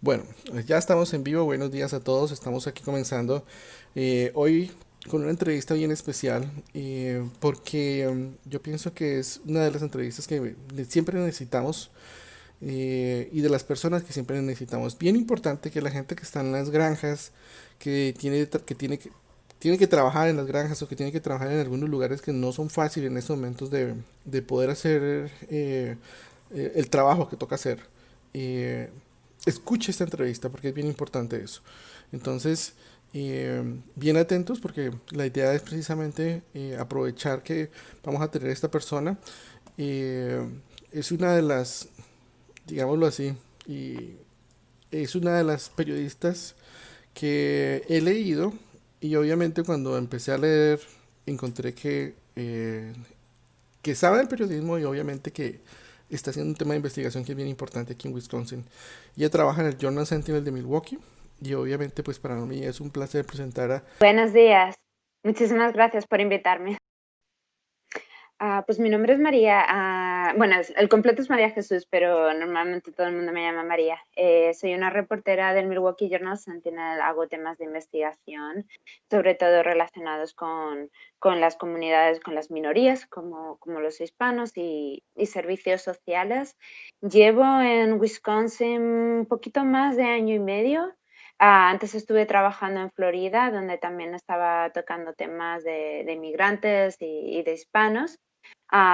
Bueno, ya estamos en vivo. Buenos días a todos. Estamos aquí comenzando hoy con una entrevista bien especial porque yo pienso que es una de las entrevistas que siempre necesitamos y de las personas que siempre necesitamos. Bien importante que la gente que está en las granjas, tiene que trabajar en las granjas o que tiene que trabajar en algunos lugares que no son fáciles en estos momentos de poder hacer el trabajo que toca hacer. Eh, Escuche esta entrevista porque es bien importante eso. Entonces, bien atentos porque la idea es precisamente aprovechar que vamos a tener esta persona. Eh, es una de las, digámoslo así, y es una de las periodistas que he leído y obviamente cuando empecé a leer encontré que sabe del periodismo y obviamente que está haciendo un tema de investigación que es bien importante aquí en Wisconsin. Ella trabaja en el Journal Sentinel de Milwaukee y obviamente pues para mí es un placer presentar a... Buenos días. Muchísimas gracias por invitarme. Pues mi nombre es María. Bueno, el completo es María Jesús, pero normalmente todo el mundo me llama María. Soy una reportera del Milwaukee Journal Sentinel. Hago temas de investigación, sobre todo relacionados con las comunidades, con las minorías, como los hispanos y servicios sociales. Llevo en Wisconsin un poquito más de año y medio. Antes estuve trabajando en Florida, donde también estaba tocando temas de inmigrantes y de hispanos.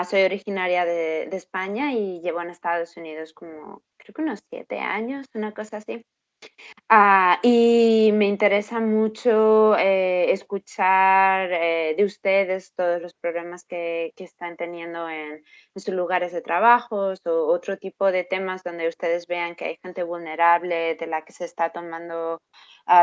Soy originaria de España y llevo en Estados Unidos como, creo que unos 7 años, una cosa así. Y me interesa mucho escuchar de ustedes todos los problemas que están teniendo en sus lugares de trabajo o otro tipo de temas donde ustedes vean que hay gente vulnerable de la que se está tomando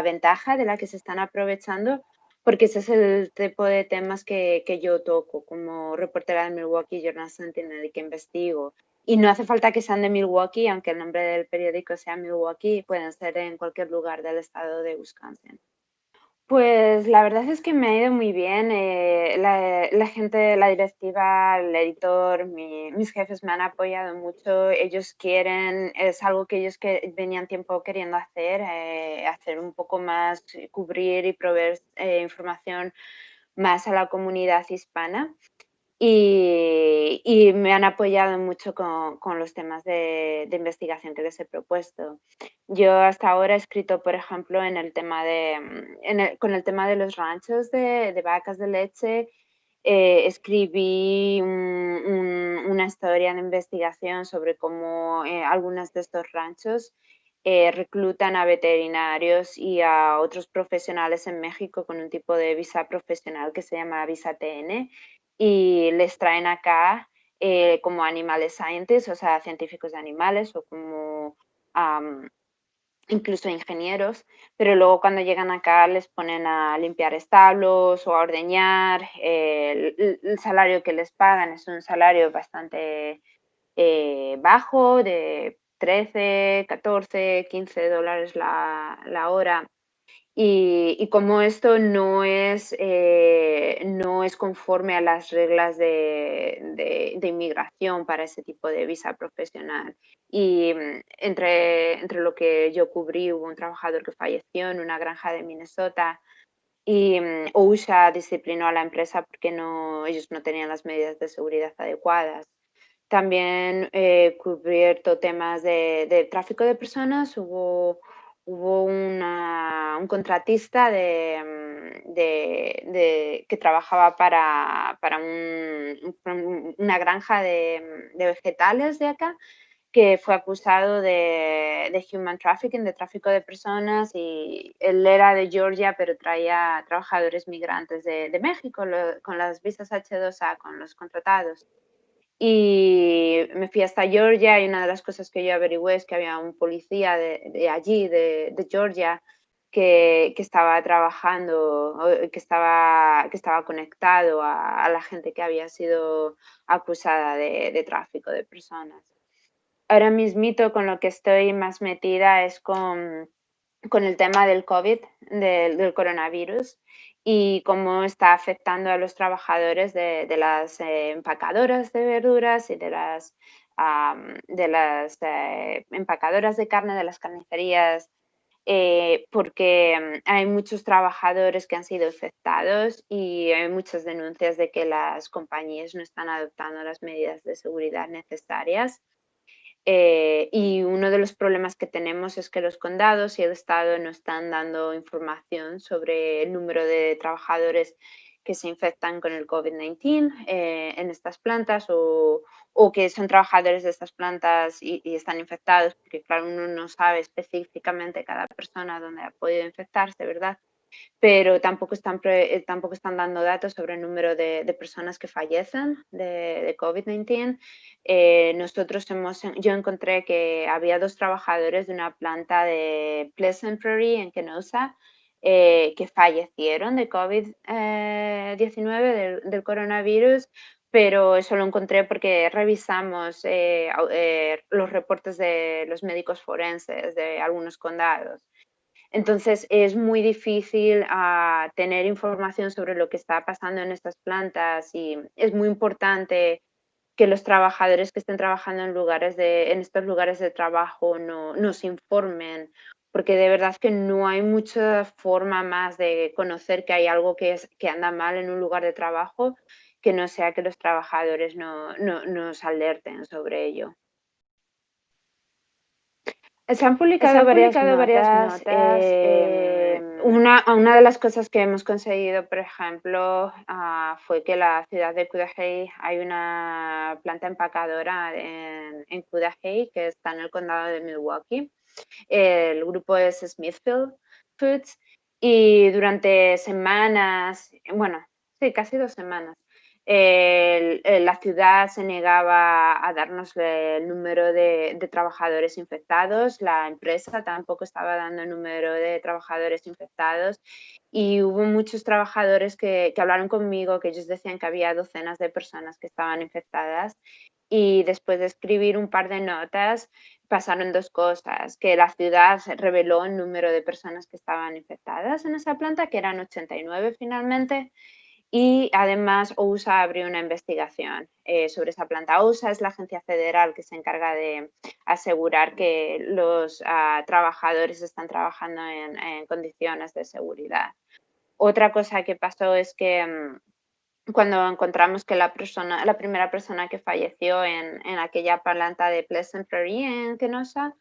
ventaja, de la que se están aprovechando, porque ese es el tipo de temas que yo toco como reportera de Milwaukee Journal Sentinel y que investigo. Y no hace falta que sean de Milwaukee, aunque el nombre del periódico sea Milwaukee, pueden ser en cualquier lugar del estado de Wisconsin. Pues la verdad es que me ha ido muy bien. La gente, la directiva, el editor, mis jefes me han apoyado mucho. Ellos quieren, es algo que ellos que venían tiempo queriendo hacer, hacer un poco más, cubrir y proveer información más a la comunidad hispana. Y me han apoyado mucho con los temas de investigación que les he propuesto. Yo hasta ahora he escrito, por ejemplo, en el tema con el tema de los ranchos de vacas de leche, escribí una historia de investigación sobre cómo algunos de estos ranchos reclutan a veterinarios y a otros profesionales en México con un tipo de visa profesional que se llama visa TN y les traen acá como animal scientists, o sea, científicos de animales o como am, incluso ingenieros, pero luego cuando llegan acá les ponen a limpiar establos o a ordeñar. El salario que les pagan es un salario bastante bajo, de 13, 14, $15 la hora. Y como esto no es conforme a las reglas de inmigración para ese tipo de visa profesional. Y entre lo que yo cubrí, hubo un trabajador que falleció en una granja de Minnesota y OSHA disciplinó a la empresa porque ellos no tenían las medidas de seguridad adecuadas. También he cubierto temas de tráfico de personas. Hubo un contratista que trabajaba para una granja de vegetales de acá, que fue acusado de human trafficking, de tráfico de personas, y él era de Georgia, pero traía trabajadores migrantes de México con las visas H2A, con los contratados. Y me fui hasta Georgia y una de las cosas que yo averigüé es que había un policía de allí, de Georgia, que estaba trabajando, que estaba conectado a la gente que había sido acusada de tráfico de personas. Ahora mismito con lo que estoy más metida es con el tema del COVID, del coronavirus, y cómo está afectando a los trabajadores de las empacadoras de verduras y de las de las empacadoras de carne, de las carnicerías, porque hay muchos trabajadores que han sido infectados y hay muchas denuncias de que las compañías no están adoptando las medidas de seguridad necesarias. Y uno de los problemas que tenemos es que los condados y el Estado no están dando información sobre el número de trabajadores que se infectan con el COVID-19 en estas plantas o que son trabajadores de estas plantas y están infectados, porque claro, uno no sabe específicamente cada persona dónde ha podido infectarse, ¿verdad? Pero tampoco están dando datos sobre el número de personas que fallecen de COVID-19. Yo encontré que había 2 trabajadores de una planta de Pleasant Prairie en Kenosha, que fallecieron de COVID-19, del coronavirus, pero eso lo encontré porque revisamos los reportes de los médicos forenses de algunos condados. Entonces es muy difícil tener información sobre lo que está pasando en estas plantas y es muy importante que los trabajadores que estén trabajando en estos lugares de trabajo nos informen, porque de verdad que no hay mucha forma más de conocer que hay algo que anda mal en un lugar de trabajo que no sea que los trabajadores nos alerten sobre ello. Se han Se publicado han varias publicado varias notas. notas. Una de las cosas que hemos conseguido, por ejemplo, fue que la ciudad de Cudahy, hay una planta empacadora en Cudahy que está en el condado de Milwaukee. El grupo es Smithfield Foods y durante semanas, bueno, sí, casi 2 semanas, la ciudad se negaba a darnos el número de trabajadores infectados, la empresa tampoco estaba dando el número de trabajadores infectados y hubo muchos trabajadores que hablaron conmigo, que ellos decían que había docenas de personas que estaban infectadas y después de escribir un par de notas pasaron 2 cosas, que la ciudad reveló el número de personas que estaban infectadas en esa planta, que eran 89 finalmente, y además OUSA abrió una investigación sobre esa planta. OUSA es la agencia federal que se encarga de asegurar que los trabajadores están trabajando en condiciones de seguridad. Otra cosa que pasó es que cuando encontramos que la primera persona que falleció en aquella planta de Pleasant Prairie en Kenosha,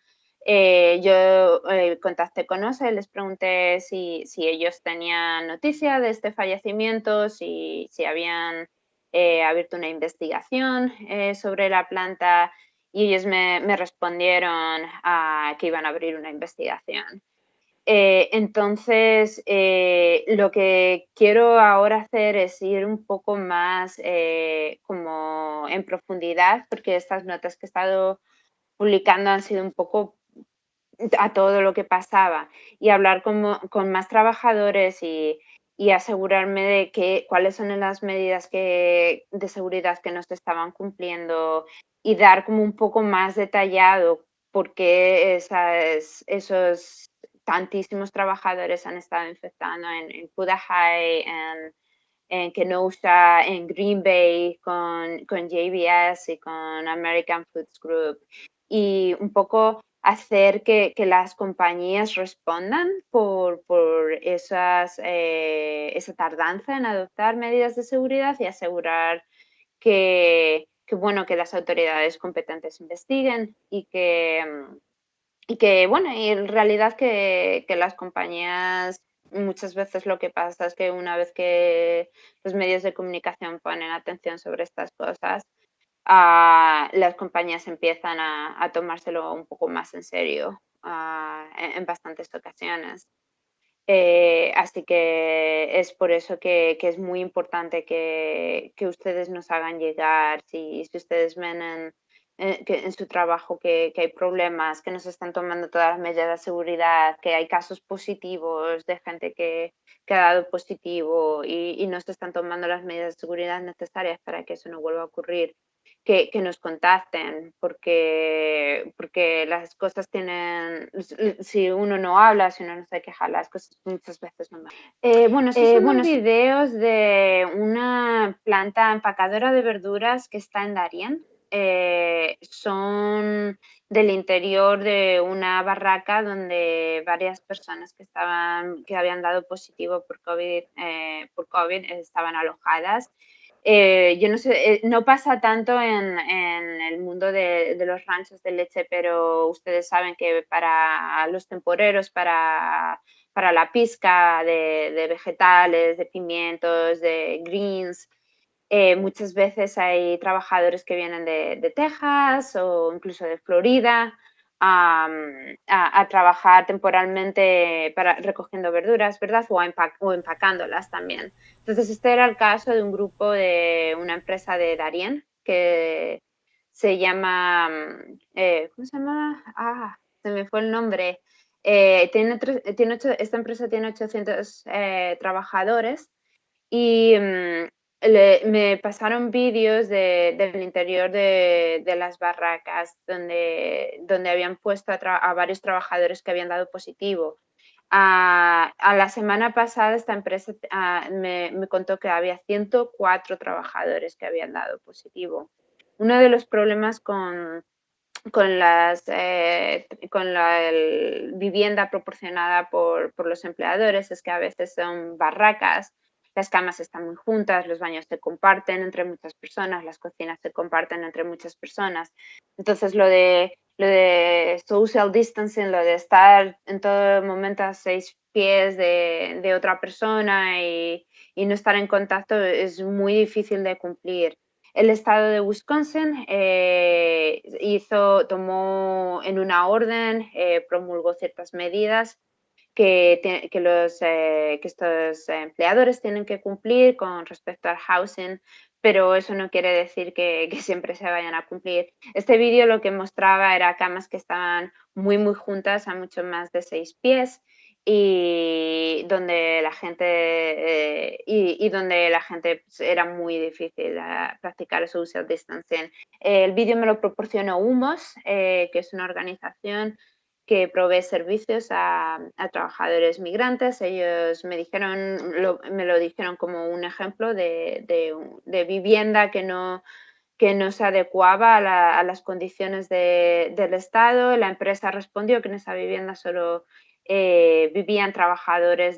yo contacté con OSA y les pregunté si ellos tenían noticia de este fallecimiento, si habían abierto una investigación sobre la planta y ellos me respondieron que iban a abrir una investigación. Entonces, lo que quiero ahora hacer es ir un poco más como en profundidad, porque estas notas que he estado publicando han sido un poco a todo lo que pasaba y hablar con más trabajadores y asegurarme de cuáles son las medidas de seguridad que no se estaban cumpliendo y dar como un poco más detallado por qué esos tantísimos trabajadores han estado infectando en Cudahy, en Kenosha, en Green Bay, con JBS y con American Foods Group. Y un poco hacer que las compañías respondan por esa tardanza en adoptar medidas de seguridad y asegurar bueno, que las autoridades competentes investiguen bueno, y en realidad que las compañías muchas veces lo que pasa es que una vez que los medios de comunicación ponen atención sobre estas cosas, las compañías empiezan a tomárselo un poco más en serio en bastantes ocasiones. Así que es por eso que es muy importante que ustedes nos hagan llegar, si ustedes ven que en su trabajo que hay problemas, que no se están tomando todas las medidas de seguridad, que hay casos positivos de gente que ha dado positivo y no se están tomando las medidas de seguridad necesarias para que eso no vuelva a ocurrir, que nos contacten, porque las cosas si uno no habla, si uno no se queja, las cosas muchas veces no van. Bueno, esos son los videos de una planta empacadora de verduras que está en Darien. son del interior de una barraca donde varias personas que habían dado positivo por COVID estaban alojadas. Yo no sé, no pasa tanto en el mundo de los ranchos de leche, pero ustedes saben que para los temporeros, para la pizca de vegetales, de pimientos, de greens, muchas veces hay trabajadores que vienen de Texas o incluso de Florida a trabajar temporalmente recogiendo verduras, ¿verdad? O empacándolas también. Entonces, este era el caso de un grupo de una empresa de Darien que se llama, ¿cómo se llama? Se me fue el nombre. Esta empresa tiene 800 trabajadores y me pasaron vídeos del interior de las barracas donde habían puesto a varios trabajadores que habían dado positivo. A la semana pasada esta empresa me contó que había 104 trabajadores que habían dado positivo. Uno de los problemas con la vivienda proporcionada por los empleadores es que a veces son barracas, las camas están muy juntas, los baños se comparten entre muchas personas, las cocinas se comparten entre muchas personas. Entonces lo de social distancing, lo de estar en todo momento a 6 pies de otra persona y no estar en contacto es muy difícil de cumplir. El estado de Wisconsin tomó en una orden, promulgó ciertas medidas que estos empleadores tienen que cumplir con respecto al housing, pero eso no quiere decir que siempre se vayan a cumplir. Este vídeo lo que mostraba era camas que estaban muy, muy juntas a mucho más de 6 pies y donde la gente pues, era muy difícil practicar el social distancing. El vídeo me lo proporcionó Humos, que es una organización que provee servicios a trabajadores migrantes. Ellos me lo dijeron como un ejemplo de vivienda que no se adecuaba a las condiciones del Estado. La empresa respondió que en esa vivienda solo vivían trabajadores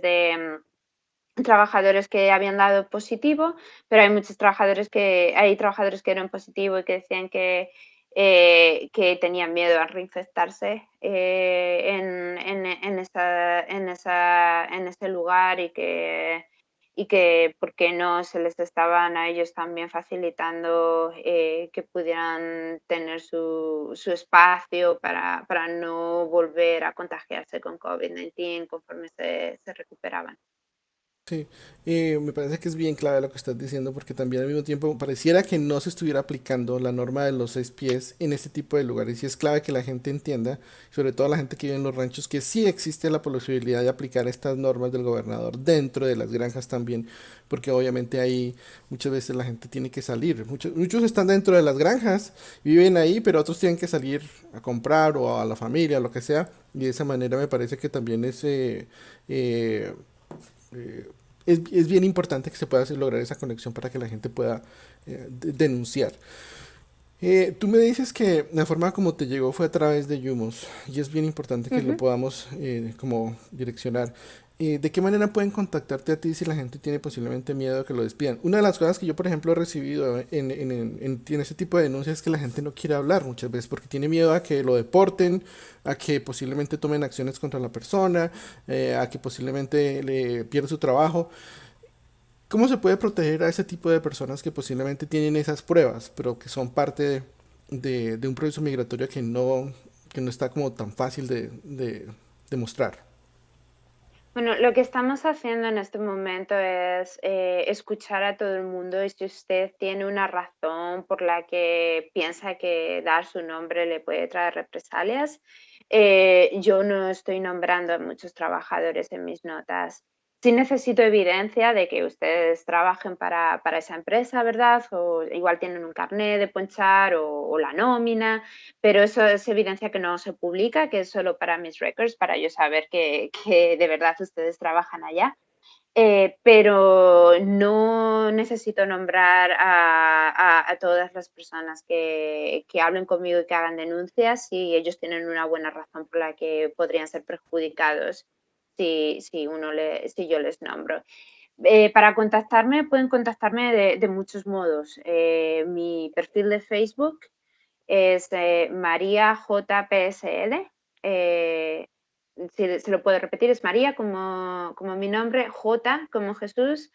que habían dado positivo, pero hay trabajadores que eran positivo y que decían que tenían miedo a reinfectarse en ese lugar y que por qué no se les estaban a ellos también facilitando que pudieran tener su espacio para no volver a contagiarse con COVID-19 conforme se recuperaban. Sí, me parece que es bien clave lo que estás diciendo porque también al mismo tiempo pareciera que no se estuviera aplicando la norma de los 6 pies en este tipo de lugares y es clave que la gente entienda, sobre todo la gente que vive en los ranchos, que sí existe la posibilidad de aplicar estas normas del gobernador dentro de las granjas también, porque obviamente ahí muchas veces la gente tiene que salir, muchos están dentro de las granjas, viven ahí, pero otros tienen que salir a comprar o a la familia, lo que sea, y de esa manera me parece que también eh, eh, es bien importante que se pueda lograr esa conexión para que la gente pueda denunciar. Tú me dices que la forma como te llegó fue a través de Yumos y es bien importante que lo Ujú. podamos como direccionar. ¿De qué manera pueden contactarte a ti si la gente tiene posiblemente miedo de que lo despidan? Una de las cosas que yo, por ejemplo, he recibido en ese tipo de denuncias es que la gente no quiere hablar muchas veces porque tiene miedo a que lo deporten, a que posiblemente tomen acciones contra la persona, a que posiblemente le pierda su trabajo. ¿Cómo se puede proteger a ese tipo de personas que posiblemente tienen esas pruebas, pero que son parte de un proceso migratorio que no está como tan fácil de demostrar? Bueno, lo que estamos haciendo en este momento es escuchar a todo el mundo y si usted tiene una razón por la que piensa que dar su nombre le puede traer represalias, yo no estoy nombrando a muchos trabajadores en mis notas. Sí necesito evidencia de que ustedes trabajen para esa empresa, ¿verdad? O igual tienen un carnet de ponchar o la nómina, pero eso es evidencia que no se publica, que es solo para mis records, para yo saber que de verdad ustedes trabajan allá. pero no necesito nombrar a todas las personas que hablen conmigo y que hagan denuncias si ellos tienen una buena razón por la que podrían ser perjudicados si yo les nombro. Para contactarme, pueden contactarme de muchos modos. Mi perfil de Facebook es María JPSL. Si se lo puedo repetir, es María como mi nombre, J como Jesús,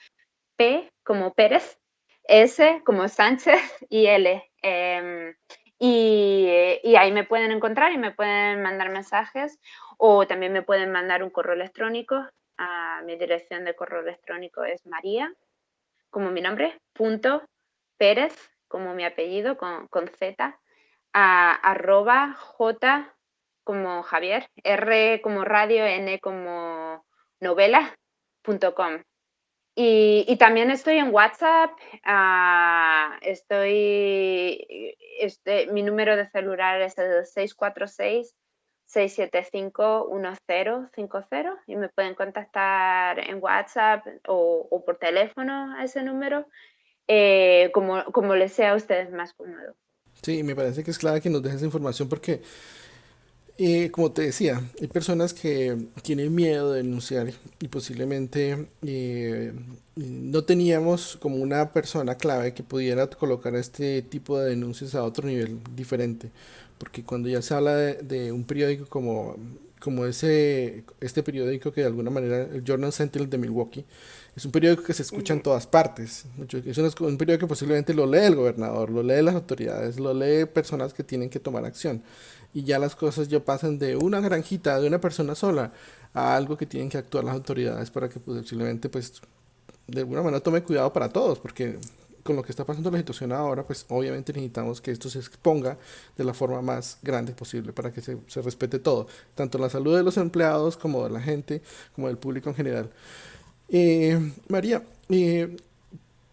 P como Pérez, S como Sánchez y L. Y ahí me pueden encontrar y me pueden mandar mensajes o también me pueden mandar un correo electrónico. Mi dirección de correo electrónico es María, como mi nombre, punto Pérez, como mi apellido, con Z, @J como Javier, R como radio, N como novela.com. Y también estoy en WhatsApp, mi número de celular es el 646-675-1050 y me pueden contactar en WhatsApp o por teléfono a ese número, como les sea a ustedes más cómodo. Sí, me parece que es clave que nos dejes información porque como te decía, hay personas que tienen miedo de denunciar y posiblemente no teníamos como una persona clave que pudiera colocar este tipo de denuncias a otro nivel diferente. Porque cuando ya se habla de un periódico como este periódico que de alguna manera, el Journal Sentinel de Milwaukee, es un periódico que se escucha en Ujú. todas partes. Es un periódico que posiblemente lo lee el gobernador, lo lee las autoridades, lo lee personas que tienen que tomar acción y ya las cosas ya pasan de una granjita, de una persona sola, a algo que tienen que actuar las autoridades para que posiblemente, pues, de alguna manera tome cuidado para todos, porque con lo que está pasando la situación ahora, pues obviamente necesitamos que esto se exponga de la forma más grande posible para que se respete todo, tanto la salud de los empleados como de la gente, como del público en general. María,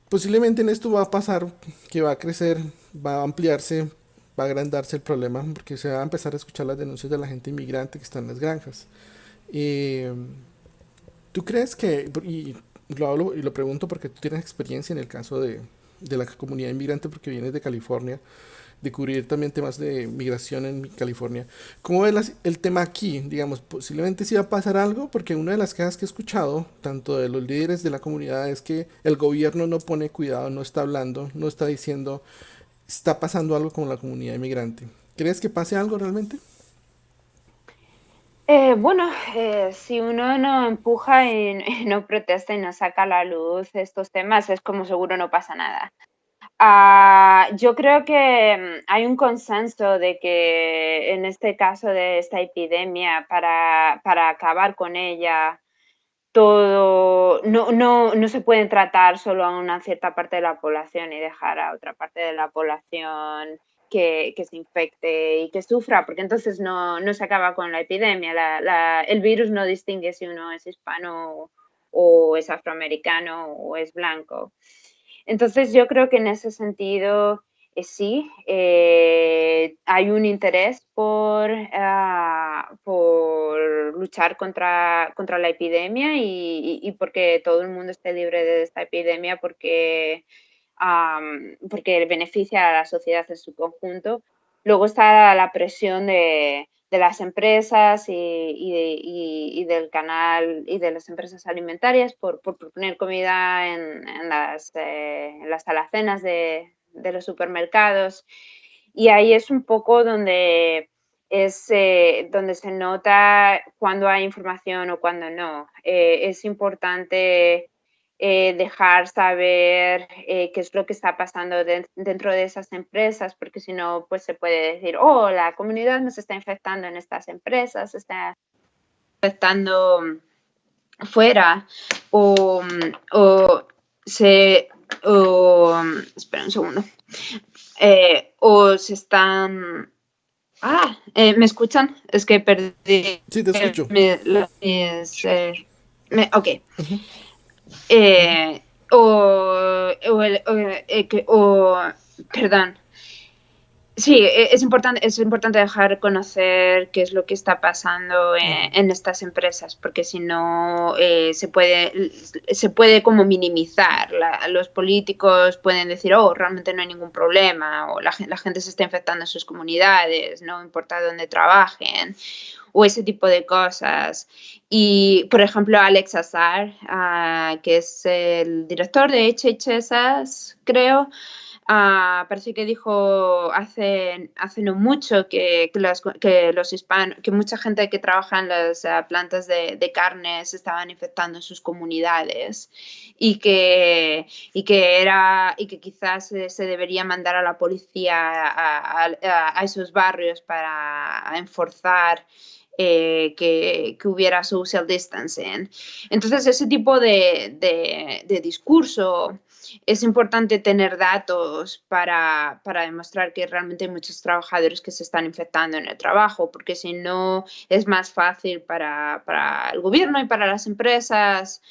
posiblemente en esto va a pasar que va a crecer, va a ampliarse, va a agrandarse el problema porque se va a empezar a escuchar las denuncias de la gente inmigrante que está en las granjas. Eh, ¿Tú crees que, y lo hablo y lo pregunto porque tú tienes experiencia en el caso de la comunidad inmigrante porque vienes de California, de cubrir también temas de migración en California. ¿Cómo ves el tema aquí? Digamos, posiblemente sí va a pasar algo, porque una de las quejas que he escuchado, tanto de los líderes de la comunidad, es que el gobierno no pone cuidado, no está hablando, no está diciendo, está pasando algo con la comunidad inmigrante. ¿Crees que pase algo realmente? Bueno, si uno no empuja y, y no protesta y no saca a la luz estos temas, es como seguro no pasa nada. Yo creo que hay un consenso de que en este caso de esta epidemia, para acabar con ella, no se puede tratar solo a una cierta parte de la población y dejar a otra parte de la población que se infecte y que sufra, porque entonces no se acaba con la epidemia. El virus no distingue si uno es hispano o es afroamericano o es blanco. Entonces yo creo que en ese sentido sí, hay un interés por luchar contra la epidemia y porque todo el mundo esté libre de esta epidemia porque beneficia a la sociedad en su conjunto. Luego está la presión de las empresas y del canal y de las empresas alimentarias por poner comida en las alacenas de los supermercados. Y ahí es un poco donde se nota cuando hay información o cuando no. Es importante dejar saber qué es lo que está pasando dentro de esas empresas, porque si no, pues se puede decir, oh, la comunidad nos está infectando en estas empresas, está infectando fuera, o, o se, espera un segundo, o se están, ¿me escuchan? Es que perdí Sí, te escucho. ok. Eh, o, o, el- o, que- o- Perdón. Sí, es importante dejar conocer qué es lo que está pasando Ujú. en estas empresas, porque si no se puede como minimizar. Los políticos pueden decir, oh, realmente no hay ningún problema, o la gente se está infectando en sus comunidades, no importa dónde trabajen, o ese tipo de cosas. Y, por ejemplo, Alex Azar, que es el director de HHS, creo, parece que dijo hace no mucho que mucha gente que trabaja en las plantas de carne se estaban infectando en sus comunidades y que quizás se debería mandar a la policía a esos barrios para enforzar que hubiera social distancing. Entonces, ese tipo de discurso es importante tener datos para demostrar que realmente hay muchos trabajadores que se están infectando en el trabajo, porque si no es más fácil para el gobierno y para las empresas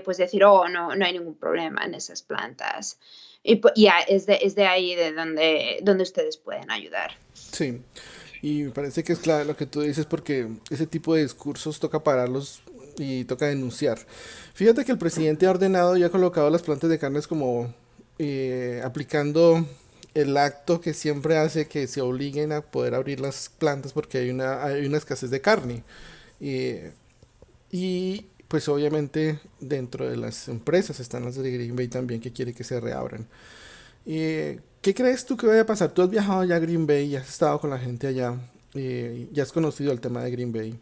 pues decir, oh, no, no hay ningún problema en esas plantas. Y es de ahí donde ustedes pueden ayudar. Sí, y me parece que es clave lo que tú dices porque ese tipo de discursos toca pararlos y toca denunciar. Fíjate que el presidente ha ordenado y ha colocado las plantas de carnes como aplicando el acto que siempre hace que se obliguen a poder abrir las plantas porque hay una escasez de carne. Eh, y pues obviamente dentro de las empresas están las de Green Bay también que quiere que se reabran. ¿Qué crees tú que vaya a pasar? Tú has viajado ya a Green Bay y has estado con la gente allá, ya has conocido el tema de Green Bay.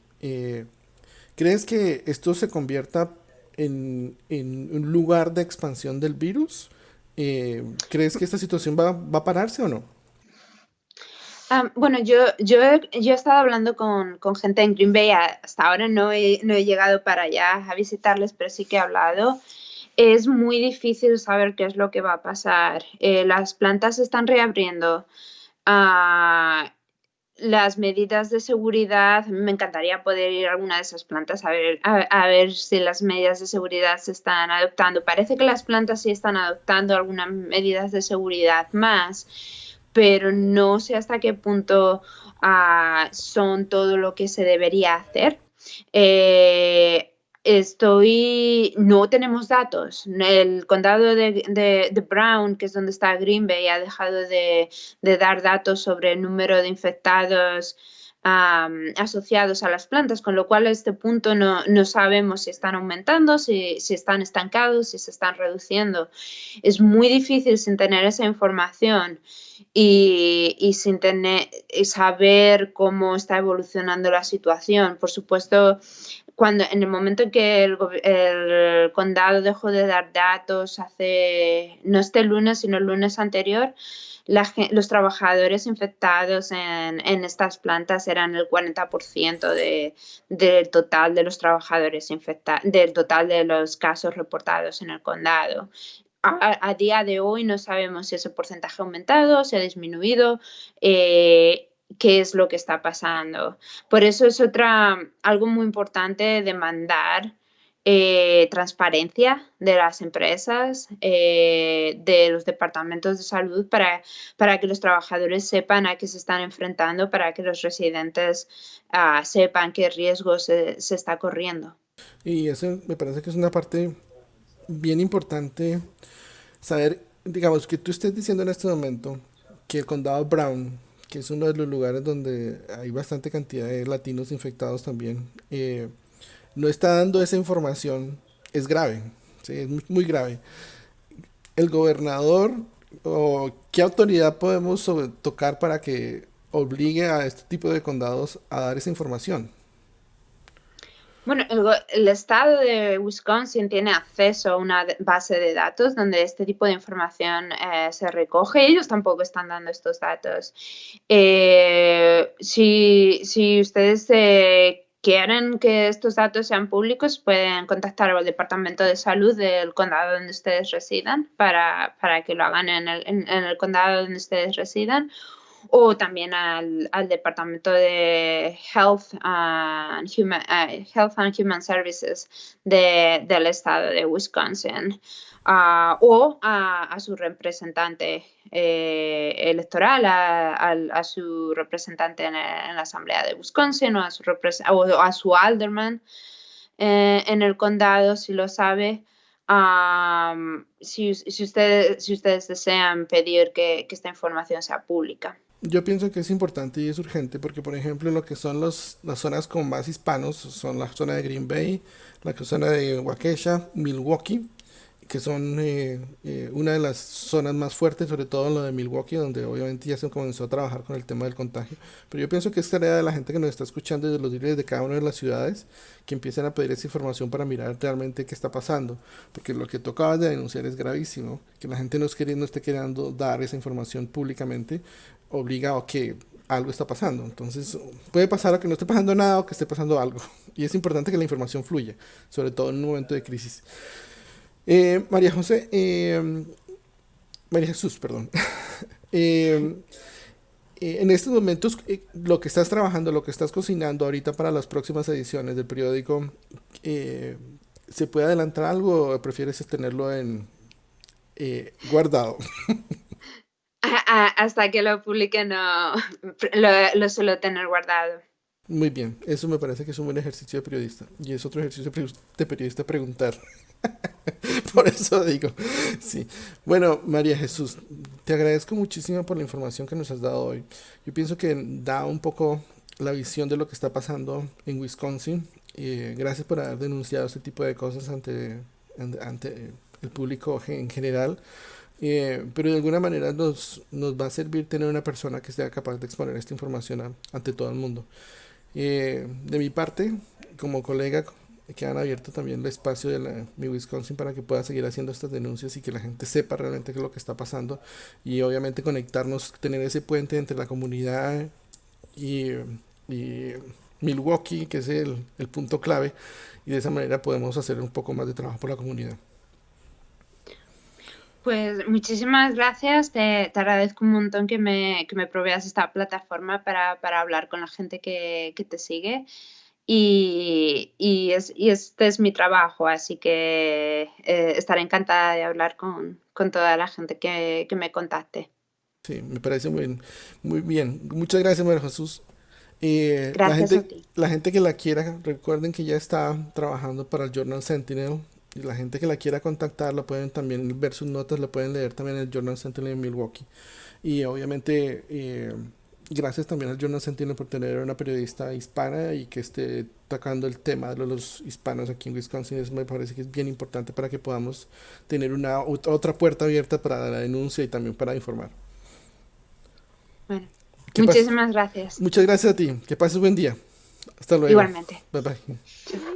¿Crees que esto se convierta en un lugar de expansión del virus? ¿Crees que esta situación va a pararse o no? Bueno, yo he estado hablando con gente en Green Bay, hasta ahora no he llegado para allá a visitarles, pero sí que he hablado. Es muy difícil saber qué es lo que va a pasar. Las plantas se están reabriendo. Ah, las medidas de seguridad, me encantaría poder ir a alguna de esas plantas a ver si las medidas de seguridad se están adoptando. Parece que las plantas sí están adoptando algunas medidas de seguridad más, pero no sé hasta qué punto son todo lo que se debería hacer. Eh, no tenemos datos. El condado de Brown, que es donde está Green Bay, ha dejado de dar datos sobre el número de infectados asociados a las plantas, con lo cual a este punto no sabemos si están aumentando, si están estancados, si se están reduciendo. Es muy difícil sin tener esa información y sin saber cómo está evolucionando la situación. Por supuesto, en el momento en que el condado dejó de dar datos no este lunes, sino el lunes anterior, los trabajadores infectados en estas plantas eran el 40% del total de los trabajadores infectados, del total de los casos reportados en el condado. A día de hoy no sabemos si ese porcentaje ha aumentado, si ha disminuido, qué es lo que está pasando. Por eso es algo muy importante demandar transparencia de las empresas, de los departamentos de salud, para que los trabajadores sepan a qué se están enfrentando, para que los residentes sepan qué riesgo se está corriendo. Y eso me parece que es una parte bien importante saber, digamos, que tú estés diciendo en este momento que el condado Brown, que es uno de los lugares donde hay bastante cantidad de latinos infectados también, no está dando esa información, es grave, ¿sí? Es muy grave. El gobernador o qué autoridad podemos tocar para que obligue a este tipo de condados a dar esa información. Bueno, el estado de Wisconsin tiene acceso a una base de datos donde este tipo de información se recoge. Ellos tampoco están dando estos datos. Si ustedes quieren que estos datos sean públicos, pueden contactar al Departamento de Salud del condado donde ustedes residan para que lo hagan en el condado donde ustedes residan. o también al Departamento de Health and Human Services del estado de Wisconsin, o a su representante electoral, a su representante en la Asamblea de Wisconsin, o a su alderman en el condado, si lo sabe. Si ustedes desean pedir que esta información sea pública. Yo pienso que es importante y es urgente porque, por ejemplo, lo que son las zonas con más hispanos son la zona de Green Bay, la zona de Waukesha, Milwaukee, que son una de las zonas más fuertes, sobre todo en lo de Milwaukee, donde obviamente ya se comenzó a trabajar con el tema del contagio. Pero yo pienso que es tarea de la gente que nos está escuchando y de los líderes de cada una de las ciudades que empiecen a pedir esa información para mirar realmente qué está pasando. Porque lo que tú acabas de denunciar es gravísimo. Que la gente no esté queriendo dar esa información públicamente obliga a que algo está pasando. Entonces puede pasar a que no esté pasando nada o que esté pasando algo. Y es importante que la información fluya, sobre todo en un momento de crisis. María José, María Jesús, perdón. Eh, en estos momentos, lo que estás trabajando, lo que estás cocinando ahorita para las próximas ediciones del periódico, eh, ¿se puede adelantar algo o prefieres tenerlo en guardado? Hasta que lo publique no lo suelo tener guardado. Muy bien, eso me parece que es un buen ejercicio de periodista. Y es otro ejercicio de periodista preguntar. Por eso digo, sí. Bueno, María Jesús, te agradezco muchísimo por la información que nos has dado hoy. Yo pienso que da un poco la visión de lo que está pasando en Wisconsin. Gracias por haber denunciado este tipo de cosas ante el público en general. Pero de alguna manera nos va a servir tener una persona que sea capaz de exponer esta información ante todo el mundo. De mi parte, como colega, que han abierto también el espacio de mi Wisconsin para que pueda seguir haciendo estas denuncias y que la gente sepa realmente qué es lo que está pasando y obviamente conectarnos, tener ese puente entre la comunidad y, y Milwaukee, que es el punto clave, y de esa manera podemos hacer un poco más de trabajo por la comunidad. Pues muchísimas gracias, te agradezco un montón que me proveas esta plataforma para hablar con la gente que te sigue y este es mi trabajo, así que estaré encantada de hablar con toda la gente que me contacte. Sí, me parece muy bien. Muchas gracias, María Jesús. Eh, la Gracias a gente, ti. la gente que la quiera, recuerden que ya está trabajando para el Journal Sentinel. Y la gente que la quiera contactar, la pueden también ver sus notas, la pueden leer también en el Journal Sentinel en Milwaukee. Y obviamente, gracias también al Journal Sentinel por tener una periodista hispana y que esté tocando el tema de los hispanos aquí en Wisconsin. Eso me parece que es bien importante para que podamos tener otra puerta abierta para la denuncia y también para informar. Bueno, ¿Qué pasa? muchísimas gracias. Muchas gracias a ti. Que pases buen día. Hasta luego. Igualmente. Bye bye. Chao.